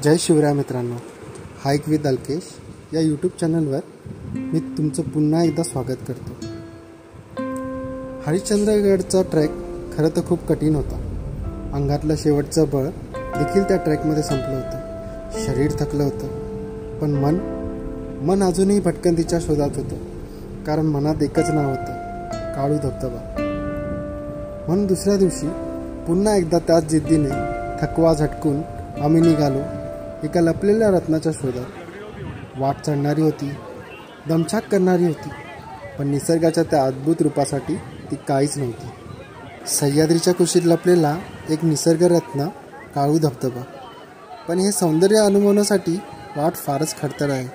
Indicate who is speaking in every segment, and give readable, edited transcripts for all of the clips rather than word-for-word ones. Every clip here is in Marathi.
Speaker 1: जय शिवराय मित्रांनो, हाईक विथ अल्केश या यूट्यूब चॅनलवर मी तुमचं पुन्हा एकदा स्वागत करतो. हरिश्चंद्रगडचा ट्रॅक खरं तर खूप कठीण होता. अंगातलं शेवटचं बळ देखील त्या ट्रॅकमध्ये संपलं होतं. शरीर थकलं होतं, पण मन अजूनही भटकंतीच्या शोधात होतं. कारण मनात एकच नाव होतं, काळू धबधबा. म्हणून दुसऱ्या दिवशी पुन्हा एकदा त्याच जिद्दीने थकवा झटकून आम्ही निघालो एका लपलेल्या रत्नाच्या शोधात. वाट चढणारी होती, दमछाक करणारी होती, पण निसर्गाच्या त्या अद्भुत रूपासाठी ती काहीच नव्हती. सह्याद्रीच्या कुशीत लपलेला एक निसर्गरत्न काळू धबधबा. पण हे सौंदर्य अनुभवण्यासाठी वाट फारच खडतर आहे.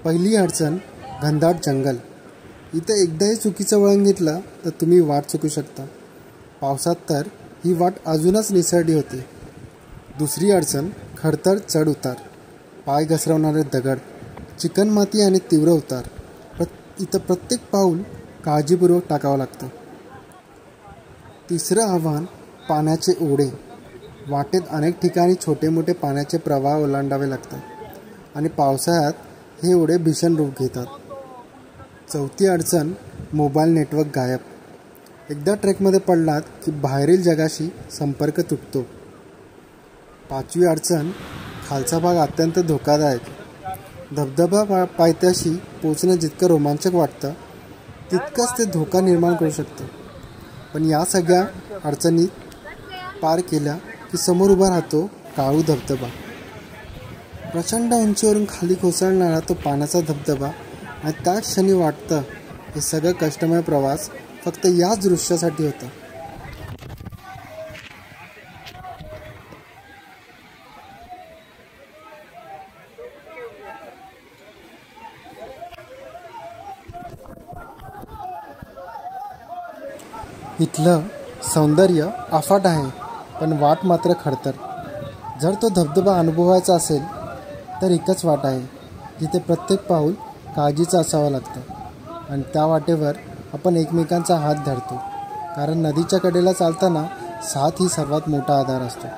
Speaker 1: पहिली अडचण घनदाट जंगल. इथं एकदाही चुकीचं वळण घेतलं तर तुम्ही वाट चुकू शकता. पावसात तर ही वाट अजूनच निसरडी होते. दुसरी अडचण खडतर चढ उतार, पाय घसरवणारे दगड, चिकणमाती आणि तीव्र उतार. इथं प्रत्येक पाऊल काळजीपूर्वक टाकावं लागतं. तिसरं आव्हान पाण्याचे ओढे. वाटेत अनेक ठिकाणी छोटे मोठे पाण्याचे प्रवाह ओलांडावे लागतात आणि पावसाळ्यात हे ओढे भीषण रूप घेतात. चौथी अडचण मोबाईल नेटवर्क गायब. एकदा ट्रेकमध्ये पडलात की बाहेरील जगाशी संपर्क तुटतो. पाचवी अडचण खालचा भाग अत्यंत धोकादायक. धबधबा पायथ्याशी पोचणं जितकं रोमांचक वाटतं तितकंच ते धोका निर्माण करू शकतं. पण या सगळ्या अडचणी पार केल्या की समोर उभा राहतो काळू धबधबा. प्रचंड उंचीवरून खाली कोसळणारा तो पाण्याचा धबधबा आणि त्या क्षणी वाटतं हे सगळं कष्टमय प्रवास फक्त याच दृश्यासाठी होता. इथलं सौंदर्य अफाट आहे, पण वाट मात्र खडतर. जर तो धबधबा अनुभवायचा असेल तर एकच वाट आहे, जिथे प्रत्येक पाऊल काळजीचं असावं लागतं आणि त्या वाटेवर आपण एकमेकांचा हात धरतो. कारण नदीच्या कडेला चालताना साथ ही सर्वात मोठा आधार असतो.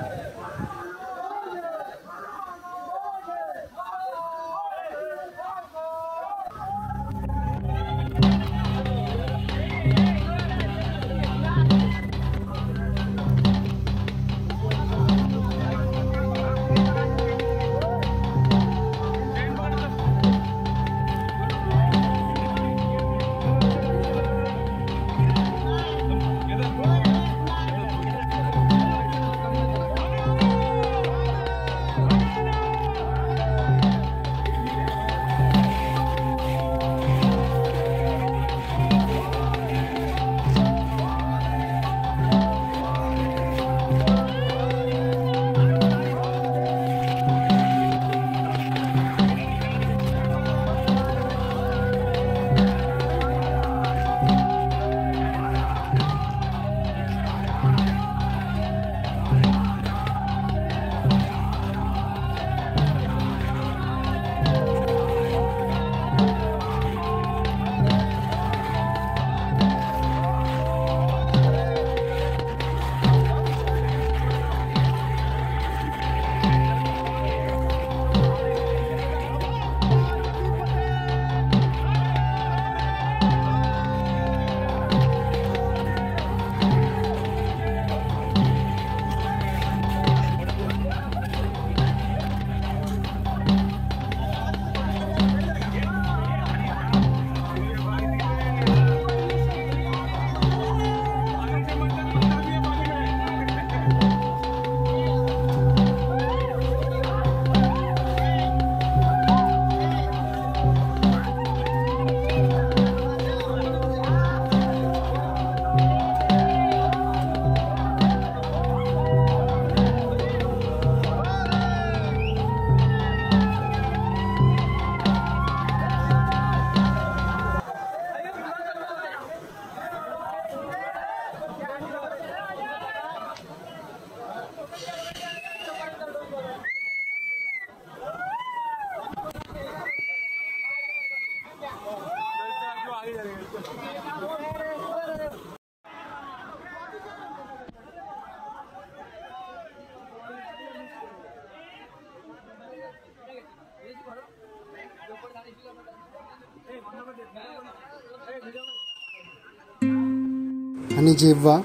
Speaker 1: आणि जेव्हा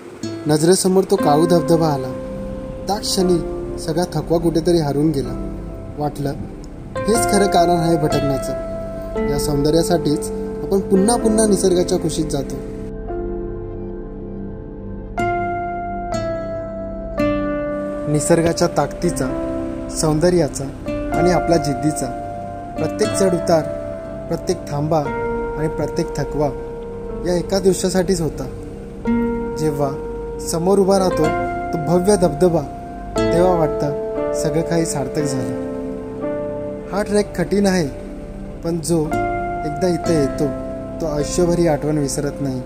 Speaker 1: नजरेसमोर तो काळू धबधबा आला, त्या क्षणी सगळा थकवा कुठेतरी हरून गेला. वाटलं हेच खरं कारण आहे भटकण्याचं. या सौंदर्यासाठीच आपण पुन्हा पुन्हा निसर्गाच्या कुशीत जातो. निसर्गाच्या ताकदीचा, सौंदर्याचा आणि आपल्या जिद्दीचा प्रत्येक चढ उतार, प्रत्येक थांबा आणि प्रत्येक थकवा या एका दृश्यासाठीच होता. जेव्हा समोर उभा राहतो तो भव्य धबधबा, तेव्हा वाटतं सगळं काही सार्थक झालं. हा ट्रेक कठीण आहे, पण जो एकदा इथे येतो तो आयुष्यभर ही आठवण विसरत नाही.